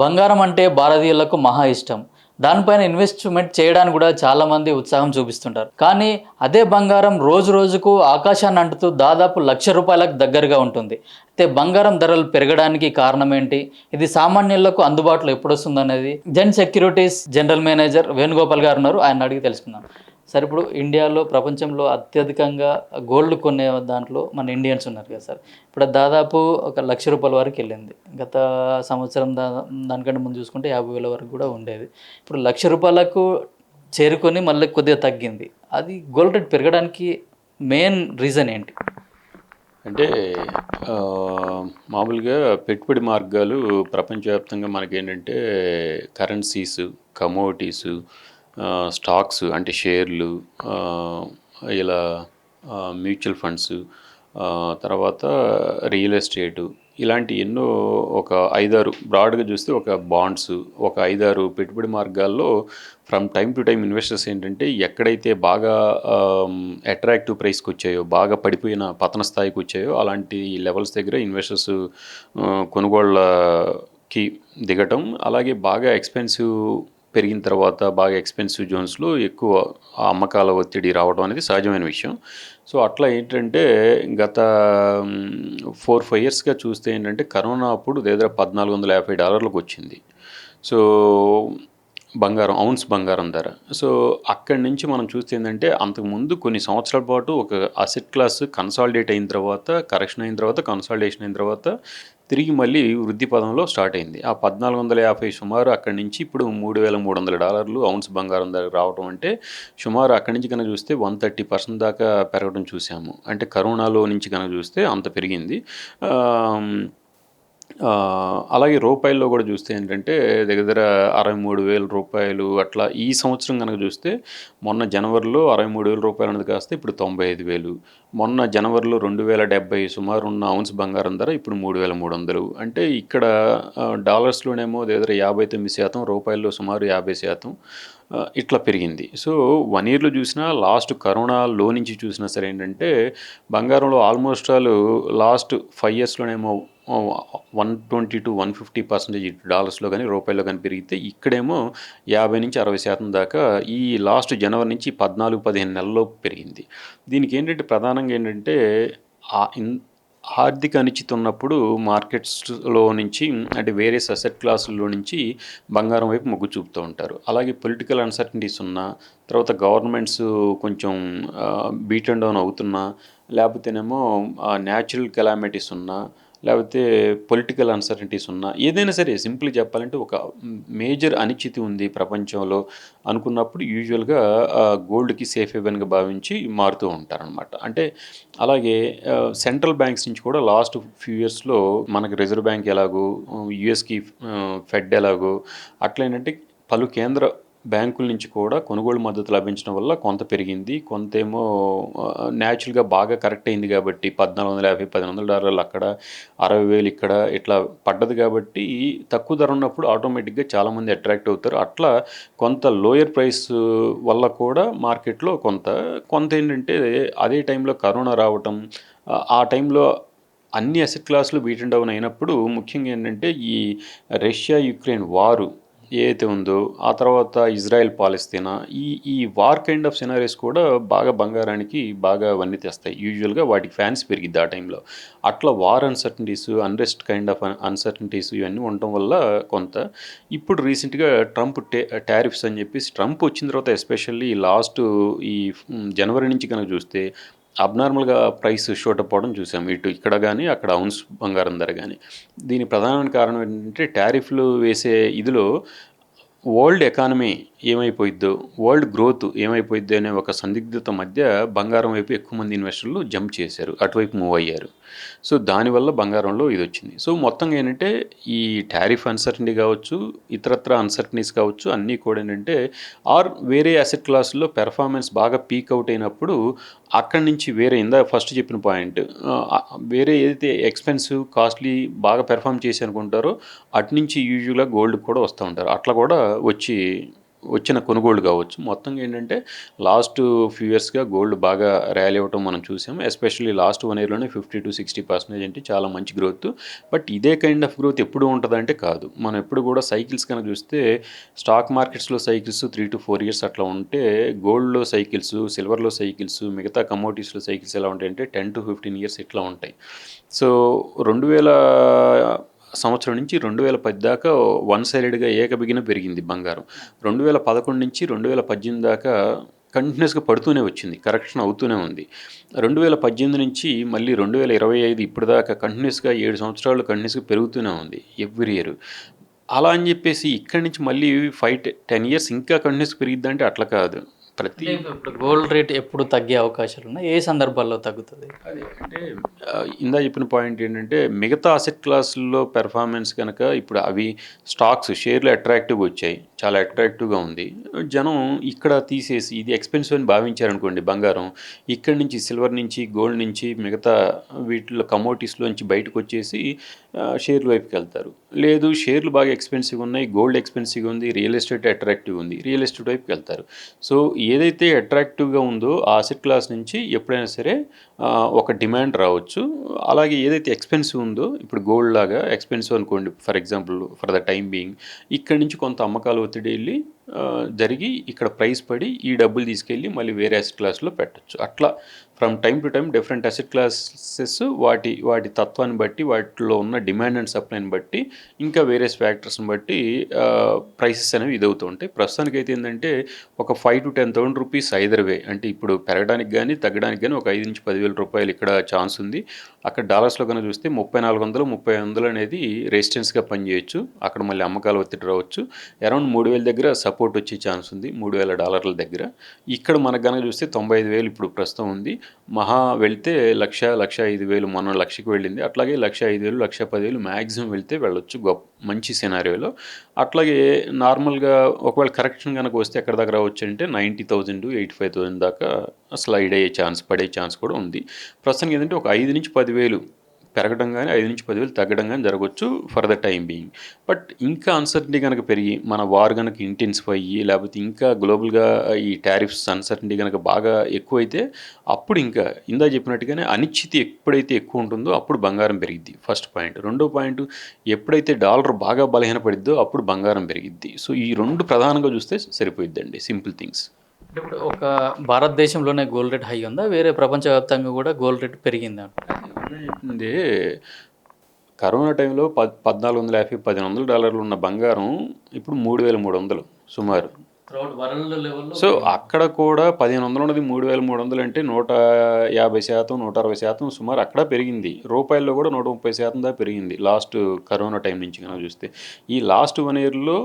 బంగారం అంటే భారతీయులకు మహా ఇష్టం. దానిపైన ఇన్వెస్ట్‌మెంట్ చేయడానికి కూడా చాలామంది ఉత్సాహం చూపిస్తుంటారు. కానీ అదే బంగారం రోజు రోజుకు ఆకాశాన్ని అంటుతూ దాదాపు ₹1,00,000లకు దగ్గరగా ఉంటుంది. అయితే బంగారం ధరలు పెరగడానికి కారణం ఏంటి? ఇది సామాన్యులకు అందుబాటులో ఎప్పుడొస్తుందనేది జెన్ సెక్యూరిటీస్ జనరల్ మేనేజర్ వేణుగోపాల్ గారు ఉన్నారు. ఆయన్ని అడిగి తెలుసుకుందాం. సార్, ఇప్పుడు ఇండియాలో ప్రపంచంలో అత్యధికంగా గోల్డ్ కొనే దాంట్లో మన ఇండియన్స్ ఉన్నారు కదా సార్. ఇప్పుడు అది దాదాపు ఒక ₹1,00,000 వరకు వెళ్ళింది. గత సంవత్సరం దానికంటే ముందు చూసుకుంటే 50,000 వరకు కూడా ఉండేది. ఇప్పుడు ₹1,00,000కు చేరుకొని మళ్ళీ కొద్దిగా తగ్గింది. అది గోల్డ్ రేట్ పెరగడానికి మెయిన్ రీజన్ ఏంటి? అంటే మామూలుగా పెట్టుబడి మార్గాలు ప్రపంచవ్యాప్తంగా మనకేంటంటే కరెన్సీస్, కమోడిటీసు, స్టాక్స్ అంటే షేర్లు, ఇలా మ్యూచువల్ ఫండ్స్, తర్వాత రియల్ ఎస్టేటు, ఇలాంటి ఎన్నో ఒక 5-6 బ్రాడ్గా చూస్తే ఒక బాండ్స్, ఒక 5-6 పెట్టుబడి మార్గాల్లో from time to time investors ఏంటంటే ఎక్కడైతే బాగా అట్రాక్టివ్ ప్రైస్కి వచ్చాయో, బాగా పడిపోయిన పతన స్థాయికి వచ్చాయో అలాంటి లెవెల్స్ దగ్గర ఇన్వెస్టర్స్ కొనుగోళ్ళకి దిగటం, అలాగే బాగా ఎక్స్పెన్సివ్ పెరిగిన తర్వాత బాగా ఎక్స్పెన్సివ్ జోన్స్లో ఎక్కువ అమ్మకాల ఒత్తిడి రావడం అనేది సహజమైన విషయం. సో అట్లా ఏంటంటే గత 4-5 ఇయర్స్గా చూస్తే ఏంటంటే కరోనా అప్పుడు దగ్గర $1,450లకు వచ్చింది. సో బంగారం, ఔన్స్ బంగారం ధర. సో అక్కడి నుంచి మనం చూస్తే ఏంటంటే అంతకుముందు కొన్ని సంవత్సరాల పాటు ఒక అసెట్ క్లాస్ కన్సాలిడేట్ అయిన తర్వాత, కరెక్షన్ అయిన తర్వాత, కన్సాలిడేషన్ అయిన తర్వాత తిరిగి మళ్ళీ వృద్ధి పదంలో స్టార్ట్ అయింది. ఆ 1,450 సుమారు అక్కడి నుంచి ఇప్పుడు $3,300 ఔన్స్ బంగారం ధర రావడం అంటే సుమారు అక్కడి నుంచి కనుక చూస్తే 130% దాకా పెరగడం చూసాము. అంటే కరోనాలో నుంచి కనుక చూస్తే అంత పెరిగింది. అలాగే రూపాయల్లో కూడా చూస్తే ఏంటంటే దగ్గర ₹63,000 అట్లా. ఈ సంవత్సరం కనుక చూస్తే మొన్న జనవరిలో ₹63,000 అనేది కాస్త ఇప్పుడు 95,000. మొన్న జనవరిలో 2,070 సుమారు ఉన్న ఔన్స్ బంగారం ధర ఇప్పుడు 3,300. అంటే ఇక్కడ డాలర్స్లోనేమో దగ్గర 59%, రూపాయల్లో సుమారు 50% ఇట్లా పెరిగింది. సో 1 ఇయర్లో చూసినా, లాస్ట్ కరోనాలో నుంచి చూసినా సరే ఏంటంటే బంగారంలో ఆల్మోస్ట్ లాస్ట్ 5 ఇయర్స్లోనేమో 120-150% డాలర్స్లో కానీ రూపాయల్లో కానీ పెరిగితే ఇక్కడేమో 50-60% దాకా ఈ లాస్ట్ జనవరి నుంచి 14-15 నెలల్లో పెరిగింది. దీనికి ఏంటంటే ప్రధానంగా ఏంటంటే ఆర్థిక అనిశ్చితి ఉన్నప్పుడు మార్కెట్స్లో నుంచి అంటే వేరియస్ అసెట్ క్లాసుల్లో నుంచి బంగారం వైపు మొగ్గు చూపుతూ ఉంటారు. అలాగే పొలిటికల్ అన్సర్టనిటీస్ ఉన్నా, తర్వాత గవర్నమెంట్స్ కొంచెం బీట్ అండ్ డౌన్ అవుతున్నా, లేకపోతేనేమో న్యాచురల్ కెలామిటీస్ ఉన్నా, లేకపోతే పొలిటికల్ అన్సర్టనిటీస్ ఉన్నా, ఏదైనా సరే సింపుల్గా చెప్పాలంటే ఒక మేజర్ అనిశ్చితి ఉంది ప్రపంచంలో అనుకున్నప్పుడు యూజువల్గా గోల్డ్కి సేఫ్ హెవెన్గా భావించి మారుతూ ఉంటారనమాట. అంటే అలాగే సెంట్రల్ బ్యాంక్స్ నుంచి కూడా లాస్ట్ ఫ్యూ ఇయర్స్లో మనకి రిజర్వ్ బ్యాంక్ ఎలాగో, యుఎస్కి ఫెడ్ ఎలాగో, అట్లా ఏంటంటే పలు కేంద్ర బ్యాంకుల నుంచి కూడా కొనుగోలు మద్దతు లభించడం వల్ల కొంత పెరిగింది. కొంతేమో న్యాచురల్గా బాగా కరెక్ట్ అయింది కాబట్టి $1,450, $1,100 అక్కడ, 60,000 ఇక్కడ ఇట్లా పడ్డది కాబట్టి తక్కువ ధర ఉన్నప్పుడు ఆటోమేటిక్గా చాలామంది అట్రాక్ట్ అవుతారు. అట్లా కొంత లోయర్ ప్రైస్ వల్ల కూడా మార్కెట్లో కొంత ఏంటంటే అదే టైంలో కరోనా రావటం, ఆ టైంలో అన్ని అసెట్ క్లాసులు బీట్ అండ్ డౌన్ అయినప్పుడు ముఖ్యంగా ఏంటంటే ఈ రష్యా యుక్రెయిన్ వారు ఏదైతే ఉందో, ఆ తర్వాత ఇజ్రాయెల్ పాలస్తీనా, ఈ వార్ కైండ్ ఆఫ్ సినారీస్ కూడా బాగా బంగారానికి బాగా వన్నీ తెస్తాయి. యూజువల్గా వాటికి ఫ్యాన్స్ పెరిగిద్ది ఆ టైంలో. అట్లా war uncertainties, unrest kind of uncertainties ఇవన్నీ ఉండటం వల్ల కొంత. ఇప్పుడు రీసెంట్గా ట్రంప్ టారిఫ్స్ అని చెప్పేసి ట్రంప్ వచ్చిన తర్వాత ఎస్పెషల్లీ లాస్ట్ ఈ జనవరి నుంచి కనుక చూస్తే అబ్నార్మల్గా ప్రైస్ షూటప్ అవ్వడం చూసాం. ఇక్కడ కానీ అక్కడ ఔన్స్ బంగారం ధర కానీ. దీని ప్రధానమైన కారణం ఏంటంటే టారిఫ్లు వేసే ఇదిలో వరల్డ్ ఎకానమీ ఏమైపోయిద్దో, వరల్డ్ గ్రోత్ ఏమైపోయిద్దో అనే ఒక సందిగ్ధత మధ్య బంగారం వైపు ఎక్కువ మంది ఇన్వెస్టర్లు జంప్ చేశారు, అటువైపు మూవ్ అయ్యారు. సో దానివల్ల బంగారంలో ఇది వచ్చింది. సో మొత్తంగా ఏంటంటే ఈ టారిఫ్ అన్సర్టనిటీ కావచ్చు, ఇతరత్ర అన్సర్టనీస్ కావచ్చు, అన్నీ కూడా ఏంటంటే వేరే అసెట్ క్లాసుల్లో పెర్ఫార్మెన్స్ బాగా పీక్ అవుట్ అయినప్పుడు అక్కడి నుంచి వేరే ఫస్ట్ చెప్పిన పాయింట్, వేరే ఏదైతే ఎక్స్పెన్సివ్ కాస్ట్లీ బాగా పెర్ఫామ్ చేసి అనుకుంటారో అటు నుంచి యూజువల్గా గోల్డ్ కూడా వస్తూ ఉంటారు. అట్లా కూడా వచ్చి వచ్చిన కొనుగోళ్ళు కావచ్చు. మొత్తంగా ఏంటంటే లాస్ట్ ఫ్యూ ఇయర్స్గా గోల్డ్ బాగా ర్యాలీ అవ్వటం మనం చూసాం. ఎస్పెషల్లీ లాస్ట్ 1 ఇయర్లోనే 50-60% అంటే చాలా మంచి గ్రోత్. బట్ ఇదే కైండ్ ఆఫ్ గ్రోత్ ఎప్పుడు ఉంటుందంటే కాదు. మనం ఎప్పుడు కూడా సైకిల్స్ కనుక చూస్తే స్టాక్ మార్కెట్స్లో సైకిల్స్ 3-4 ఇయర్స్ అట్లా ఉంటే, గోల్డ్లో సైకిల్స్, సిల్వర్లో సైకిల్స్, మిగతా కమోడిటీస్లో సైకిల్స్ ఎలా ఉంటాయంటే 10-15 ఇయర్స్ ఇట్లా ఉంటాయి. సో 2000 సంవత్సరం నుంచి 2010 దాకా వన్ సైడెడ్గా ఏకబిగిన పెరిగింది బంగారం. 2011 నుంచి 2018 దాకా కంటిన్యూస్గా పడుతూనే వచ్చింది, కరెక్షన్ అవుతూనే ఉంది. 2018 నుంచి మళ్ళీ 2025 ఇప్పటిదాకా కంటిన్యూస్గా 7 సంవత్సరాలు కంటిన్యూస్గా పెరుగుతూనే ఉంది ఎవ్రీ ఇయర్. అలా అని చెప్పేసి ఇక్కడి నుంచి మళ్ళీ 5-10 ఇయర్స్ ఇంకా కంటిన్యూస్గా పెరిగిద్దంటే అట్లా కాదు. ప్రతి ఇప్పుడు గోల్డ్ రేట్ ఎప్పుడు తగ్గే అవకాశాలు ఉన్నాయి, ఏ సందర్భాల్లో తగ్గుతుంది? అదే అంటే ఇందా చెప్పిన పాయింట్ ఏంటంటే మిగతా అసెట్ క్లాసుల్లో పెర్ఫార్మెన్స్ కనుక ఇప్పుడు అవి స్టాక్స్ షేర్లు అట్రాక్టివ్గా వచ్చాయి, చాలా అట్రాక్టివ్గా ఉంది. జనం ఇక్కడ తీసేసి ఇది ఎక్స్పెన్సివ్ అని భావించారనుకోండి బంగారం, ఇక్కడి నుంచి సిల్వర్ నుంచి గోల్డ్ నుంచి మిగతా వీటిలో కమోడిటీస్లోంచి బయటకు వచ్చేసి షేర్ల వైపుకి వెళ్తారు. లేదు షేర్లు బాగా ఎక్స్పెన్సివ్గా ఉన్నాయి, గోల్డ్ ఎక్స్పెన్సివ్గా ఉంది, రియల్ ఎస్టేట్ అట్రాక్టివ్ ఉంది, రియల్ ఎస్టేట్ వైపుకి వెళ్తారు. సో ఏదైతే అట్రాక్టివ్గా ఉందో ఆ అసెట్ క్లాస్ నుంచి ఎప్పుడైనా సరే ఒక డిమాండ్ రావచ్చు. అలాగే ఏదైతే ఎక్స్పెన్సివ్ ఉందో, ఇప్పుడు గోల్డ్ లాగా ఎక్స్పెన్సివ్ అనుకోండి for example, for the time being ఇక్కడి నుంచి కొంత అమ్మకాలు ఒత్తిడి వెళ్ళి జరిగి ఇక్కడ ప్రైస్ పడి ఈ డబ్బులు తీసుకెళ్ళి మళ్ళీ వేరే అసెట్ క్లాస్లో పెట్టచ్చు. అట్లా from time to time different asset classes వాటి తత్వాన్ని బట్టి, వాటిలో ఉన్న డిమాండ్ అండ్ సప్లైని బట్టి, ఇంకా వేరియస్ ఫ్యాక్టర్స్ని బట్టి ప్రైసెస్ అనేవి ఇదవుతూ ఉంటాయి. ప్రస్తుతానికి అయితే ఏంటంటే ఒక 5,000-10,000 రూపీస్ ఐదర్ వే, అంటే ఇప్పుడు పెరగడానికి కానీ తగ్గడానికి కానీ ఒక 5,000-10,000 రూపాయలు ఇక్కడ ఛాన్స్ ఉంది. అక్కడ డాలర్స్లో కనుక చూస్తే 3,400-3,500 అనేది రెసిస్టెన్స్గా పనిచేయచ్చు. అక్కడ మళ్ళీ అమ్మకాలు ఒత్తిడి రావచ్చు. అరౌండ్ 3,000 దగ్గర సపోర్ట్ వచ్చే ఛాన్స్ ఉంది, $3,000 దగ్గర. ఇక్కడ మనకు కనుక చూస్తే 95,000 ఇప్పుడు ప్రస్తుతం ఉంది. మహా వెళ్తే 1,05,000, మొన్న 1,00,000కి వెళ్ళింది. అట్లాగే 1,05,000, 1,10,000 మ్యాక్సిమం వెళ్తే వెళ్ళొచ్చు మంచి సినారియోలో. అట్లాగే నార్మల్గా ఒకవేళ కరెక్షన్ కనుక వస్తే ఎక్కడ దాకా రావచ్చు అంటే 90,000-85,000 దాకా స్లైడ్ అయ్యే ఛాన్స్, పడే ఛాన్స్ కూడా ఉంది. ప్రస్తుతానికి ఏంటంటే ఒక 5,000-10,000 పెరగడం కానీ 5,000-10,000 తగ్గడం కానీ జరగవచ్చు for the time being. But ఇంకా అన్సర్టనిటీ కనుక పెరిగి మన వార్ కనుక ఇంటెన్సిఫై అయ్యి, లేకపోతే ఇంకా గ్లోబల్గా ఈ టారిఫ్స్ అన్సర్టనిటీ కనుక బాగా ఎక్కువైతే అప్పుడు ఇంకా ఇందా చెప్పినట్టుగానే అనిశ్చితి ఎప్పుడైతే ఎక్కువ ఉంటుందో అప్పుడు బంగారం పెరిగిద్ది, ఫస్ట్ పాయింట్. రెండో పాయింట్, ఎప్పుడైతే డాలర్ బాగా బలహీనపడిద్దో అప్పుడు బంగారం పెరిగిద్ది. సో ఈ రెండు ప్రధానంగా చూస్తే సరిపోయిద్దండి, సింపుల్ థింగ్స్. ఇప్పుడు ఒక భారతదేశంలోనే గోల్డ్ రేట్ హై ఉందా, వేరే ప్రపంచవ్యాప్తంగా కూడా గోల్డ్ రేట్ పెరిగిందా? చెప్పింది కరోనా టైంలో $1,450-1,500 ఉన్న బంగారం ఇప్పుడు 3,300 సుమారు. వరల్డ్ లెవెల్లో సో అక్కడ కూడా 1,500 ఉన్నది 3,300 అంటే 150%, 160% సుమారు అక్కడ పెరిగింది. రూపాయల్లో కూడా 130% దాకా పెరిగింది లాస్ట్ కరోనా టైం నుంచి కనుక చూస్తే. ఈ లాస్ట్ 1 ఇయర్లో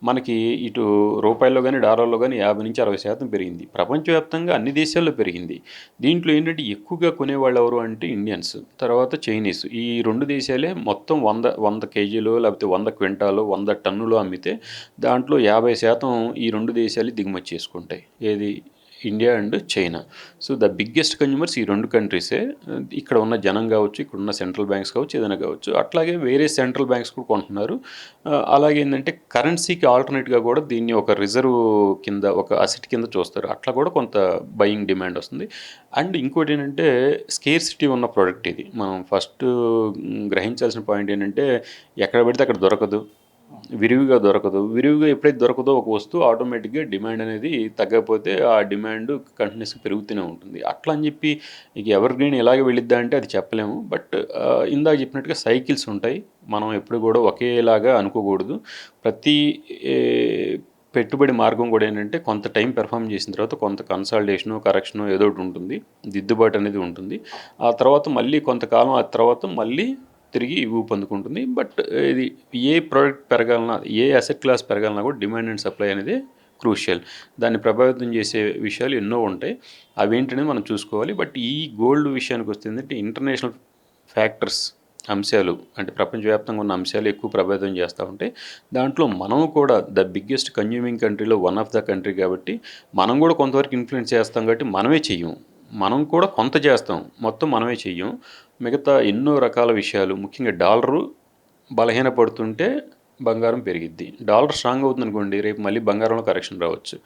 మనకి ఇటు రూపాయల్లో కానీ డాలర్లో కానీ 50-60% పెరిగింది. ప్రపంచవ్యాప్తంగా అన్ని దేశాల్లో పెరిగింది. దీంట్లో ఏంటంటే ఎక్కువగా కొనేవాళ్ళు ఎవరు అంటే ఇండియన్స్, తర్వాత చైనీస్. ఈ 2 దేశాలే మొత్తం 100 కేజీలు లేకపోతే 100 క్వింటాలు 100 టన్నులు అమ్మితే దాంట్లో 50% ఈ 2 దేశాలు దిగుమతి చేసుకుంటాయి. ఏది? India and China. So the biggest consumers ఈ 2 కంట్రీసే. ఇక్కడ ఉన్న జనం కావచ్చు, ఇక్కడ ఉన్న సెంట్రల్ బ్యాంక్స్ కావచ్చు, ఏదైనా కావచ్చు. అట్లాగే వేరే సెంట్రల్ బ్యాంక్స్ కూడా కొంటున్నారు. అలాగే ఏంటంటే కరెన్సీకి ఆల్టర్నేట్గా కూడా దీన్ని ఒక రిజర్వ్ కింద, ఒక అసెట్ కింద చూస్తారు. అట్లా కూడా కొంత బయింగ్ డిమాండ్ వస్తుంది. అండ్ ఇంకోటి ఏంటంటే స్కేర్సిటీ ఉన్న ప్రోడక్ట్ ఇది. మనం ఫస్ట్ గ్రహించాల్సిన పాయింట్ ఏంటంటే ఎక్కడ పెడితే అక్కడ దొరకదు, విరివిగా దొరకదు. విరివిగా ఎప్పుడైతే దొరకదో ఒక వస్తువు ఆటోమేటిక్గా డిమాండ్ అనేది తగ్గకపోతే ఆ డిమాండ్ కంటిన్యూస్గా పెరుగుతూనే ఉంటుంది. అట్లా అని చెప్పి ఇక ఎవర్ గ్రీన్ ఎలాగే వెళ్ళిద్దా అంటే అది చెప్పలేము. బట్ ఇందాక చెప్పినట్టుగా సైకిల్స్ ఉంటాయి. మనం ఎప్పుడు కూడా ఒకేలాగా అనుకోకూడదు. ప్రతి పెట్టుబడి మార్గం కూడా ఏంటంటే కొంత టైం పెర్ఫామ్ చేసిన తర్వాత కొంత కన్సాలిడేషను, కరెక్షను ఏదో ఒకటి ఉంటుంది, దిద్దుబాటు అనేది ఉంటుంది. ఆ తర్వాత మళ్ళీ కొంతకాలం ఆ తర్వాత మళ్ళీ తిరిగి ఊపందుకుంటుంది. బట్ ఇది ఏ ప్రోడక్ట్ పెరగాలన్నా, ఏ అసెట్ క్లాస్ పెరగాలన్నా కూడా డిమాండ్ అండ్ సప్లై అనేది క్రూషియల్. దాన్ని ప్రభావితం చేసే విషయాలు ఎన్నో ఉంటాయి. అవేంటనేది మనం చూసుకోవాలి. బట్ ఈ గోల్డ్ విషయానికి వస్తే ఏంటంటే ఇంటర్నేషనల్ ఫ్యాక్టర్స్, అంశాలు, అంటే ప్రపంచవ్యాప్తంగా ఉన్న అంశాలు ఎక్కువ ప్రభావితం చేస్తూ ఉంటాయి. దాంట్లో మనం కూడా ద బిగ్గెస్ట్ కన్జ్యూమింగ్ కంట్రీలో వన్ ఆఫ్ ద కంట్రీ కాబట్టి మనం కూడా కొంతవరకు ఇన్ఫ్లుయెన్స్ చేస్తాం. కాబట్టి మనమే చెయ్యం, మనం కూడా కొంత చేస్తాం, మొత్తం మనమే చెయ్యం. మిగతా ఎన్నో రకాల విషయాలు, ముఖ్యంగా డాలరు బలహీనపడుతుంటే బంగారం పెరిగిద్ది. డాలర్ స్ట్రాంగ్ అవుతుంది అనుకోండి, రేపు మళ్ళీ బంగారంలో కరెక్షన్ రావచ్చు.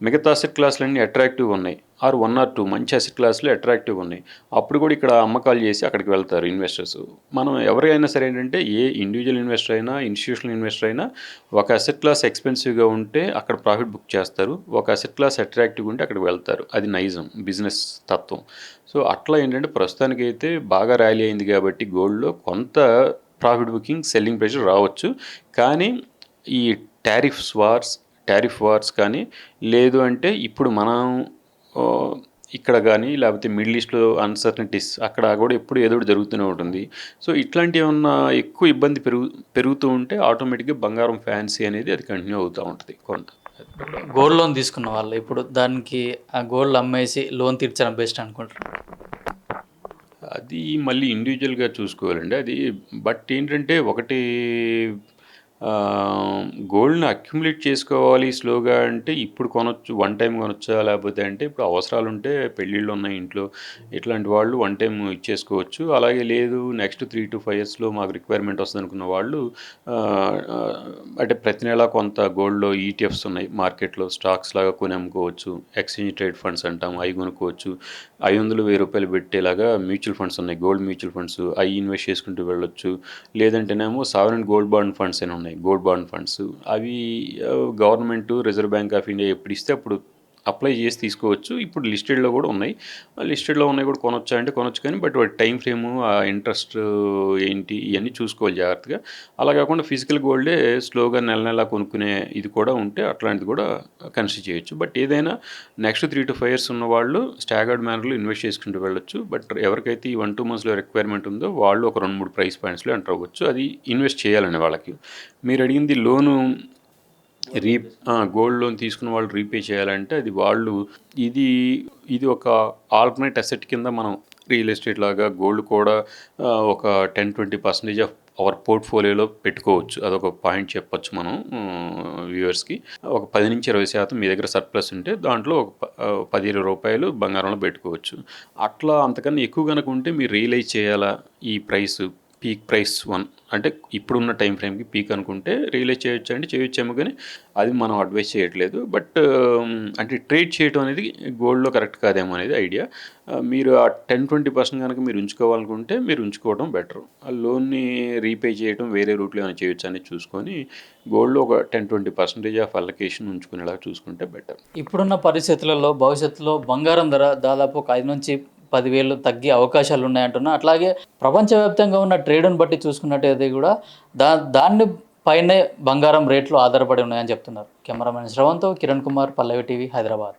మిగతా అసెట్ క్లాసులన్నీ అట్రాక్టివ్గా ఉన్నాయి, ఆర్ 1 or 2 మంచి అసెట్ క్లాసులు అట్రాక్టివ్గా ఉన్నాయి. అప్పుడు కూడా ఇక్కడ అమ్మకాలు చేసి అక్కడికి వెళ్తారు ఇన్వెస్టర్స్. మనం ఎవరైనా సరే ఏంటంటే, ఏ ఇండివిజువల్ ఇన్వెస్టర్ అయినా, ఇన్స్టిట్యూషనల్ ఇన్వెస్టర్ అయినా, ఒక అసెట్ క్లాస్ ఎక్స్పెన్సివ్గా ఉంటే అక్కడ ప్రాఫిట్ బుక్ చేస్తారు, ఒక అసెట్ క్లాస్ అట్రాక్టివ్గా ఉంటే అక్కడికి వెళ్తారు. అది నైజం, బిజినెస్ తత్వం. సో అట్లా ఏంటంటే ప్రస్తుతానికైతే బాగా ర్యాలీ అయింది కాబట్టి గోల్డ్లో కొంత ప్రాఫిట్ బుకింగ్, సెల్లింగ్ ప్రెషర్ రావచ్చు. కానీ ఈ టారిఫ్ వార్స్ కానీ, లేదు అంటే ఇప్పుడు మనం ఇక్కడ కానీ, లేకపోతే మిడిల్ ఈస్ట్లో అన్సర్టనిటీస్ అక్కడ కూడా ఎప్పుడు ఏదో ఒకటి జరుగుతూనే ఉంటుంది. సో ఇట్లాంటివి ఏమన్నా ఎక్కువ ఇబ్బంది పెరుగుతూ ఉంటే ఆటోమేటిక్గా బంగారం ఫ్యాన్సీ అనేది అది కంటిన్యూ అవుతూ ఉంటుంది కొంత. గోల్డ్ లోన్ తీసుకున్న వాళ్ళు ఇప్పుడు దానికి ఆ గోల్డ్ అమ్మేసి లోన్ తీర్చడం బెస్ట్ అనుకుంటారు. అది మళ్ళీ ఇండివిజువల్గా చూసుకోవాలండి అది. బట్ ఏంటంటే ఒకటి, గోల్డ్ని అక్యుములేట్ చేసుకోవాలి స్లోగా అంటే ఇప్పుడు కొనొచ్చు, వన్ టైం కొనొచ్చా, లేకపోతే అంటే ఇప్పుడు అవసరాలు ఉంటే, పెళ్ళిళ్ళు ఉన్నాయి ఇంట్లో, ఇట్లాంటి వాళ్ళు వన్ టైం ఇచ్చేసుకోవచ్చు. అలాగే లేదు నెక్స్ట్ 3 to 5 yearsలో మాకు రిక్వైర్మెంట్ వస్తుంది అనుకున్న వాళ్ళు అంటే ప్రతి నెల కొంత గోల్డ్లో ఈటీఎఫ్స్ ఉన్నాయి మార్కెట్లో, స్టాక్స్ లాగా కొని అమ్ముకోవచ్చు. ఎక్స్చేంజ్ ట్రేడ్ ఫండ్స్ అంటాం, అవి కొనుక్కోవచ్చు. 500,000 పెట్టేలాగా మ్యూచువల్ ఫండ్స్ ఉన్నాయి, గోల్డ్ మ్యూచువల్ ఫండ్స్, అవి ఇన్వెస్ట్ చేసుకుంటూ వెళ్ళొచ్చు. లేదంటేనేమో సావరెన్ గోల్డ్ బాండ్ ఫండ్స్ అని ఉన్నాయి, గోల్డ్ బాండ్ ఫండ్స్. అవి government, reserve bank of India ఎప్పుడు ఇస్తే అప్పుడు అప్లై చేసి తీసుకోవచ్చు. ఇప్పుడు లిస్టెడ్లో కూడా ఉన్నాయి, లిస్టెడ్లో ఉన్నాయి కూడా కొనొచ్చా అంటే కొనొచ్చు. కానీ బట్ వాటి టైం ఫ్రేము, ఆ ఇంట్రెస్ట్ ఏంటి, ఇవన్నీ చూసుకోవాలి జాగ్రత్తగా. అలా కాకుండా ఫిజికల్ గోల్డే స్లోగా నెల నెల కొనుక్కునే ఇది కూడా ఉంటే అట్లాంటిది కూడా కన్సిడర్ చేయొచ్చు. బట్ ఏదైనా నెక్స్ట్ 3 to 5 years ఉన్న వాళ్ళు స్టాగర్డ్ మేనర్లో ఇన్వెస్ట్ చేసుకుంటూ వెళ్ళొచ్చు. బట్ ఎవరికైతే ఈ 1-2 monthsలో రిక్వైర్మెంట్ ఉందో వాళ్ళు ఒక 2-3 ప్రైస్ పాయింట్స్లో ఎంటర్ అవ్వచ్చు. అది ఇన్వెస్ట్ చేయాలని వాళ్ళకి. మీరు అడిగింది లోను గోల్డ్ లోన్ తీసుకున్న వాళ్ళు రీపే చేయాలంటే అది వాళ్ళు ఇది ఒక ఆల్టర్నేట్ అసెట్ కింద మనం రియల్ ఎస్టేట్ లాగా గోల్డ్ కూడా ఒక 10-20% ఆఫ్ అవర్ పోర్ట్ఫోలియోలో పెట్టుకోవచ్చు. అదొక పాయింట్ చెప్పొచ్చు మనం వ్యూవర్స్కి. ఒక 10-20% మీ దగ్గర సర్ప్లస్ ఉంటే దాంట్లో ఒక ₹10-20 బంగారంలో పెట్టుకోవచ్చు. అట్లా అంతకన్నా ఎక్కువ కనుక ఉంటే మీరు రియలైజ్ చేయాలా ఈ పీక్ ప్రైస్ 1 అంటే ఇప్పుడున్న టైం ఫ్రేమ్కి పీక్ అనుకుంటే రియలైజ్ చేయొచ్చు అంటే చేయొచ్చేమో, కానీ అది మనం అడ్వైస్ చేయట్లేదు. బట్ అంటే ట్రేడ్ చేయడం అనేది గోల్డ్లో కరెక్ట్ కాదేమో అనేది ఐడియా. మీరు ఆ 10-20% కనుక మీరు ఉంచుకోవాలనుకుంటే మీరు ఉంచుకోవడం బెటర్. ఆ లోన్ని రీపే చేయడం వేరే రూట్లో ఏమైనా చేయొచ్చు అనేది చూసుకొని గోల్డ్లో ఒక 10-20% ఆఫ్ అలొకేషన్ ఉంచుకునేలా చూసుకుంటే బెటర్. ఇప్పుడున్న పరిస్థితులలో భవిష్యత్తులో బంగారం ధర దాదాపు ఒక 5-10,000 తగ్గే అవకాశాలు ఉన్నాయంటున్నా. అట్లాగే ప్రపంచవ్యాప్తంగా ఉన్న ట్రేడ్ని బట్టి చూసుకున్నట్టయితే కూడా దాన్ని పైనే బంగారం రేట్లు ఆధారపడి ఉన్నాయని చెప్తున్నారు. కెమెరామెన్ శ్రవంతో కిరణ్ కుమార్, పల్లవి టీవీ, హైదరాబాద్.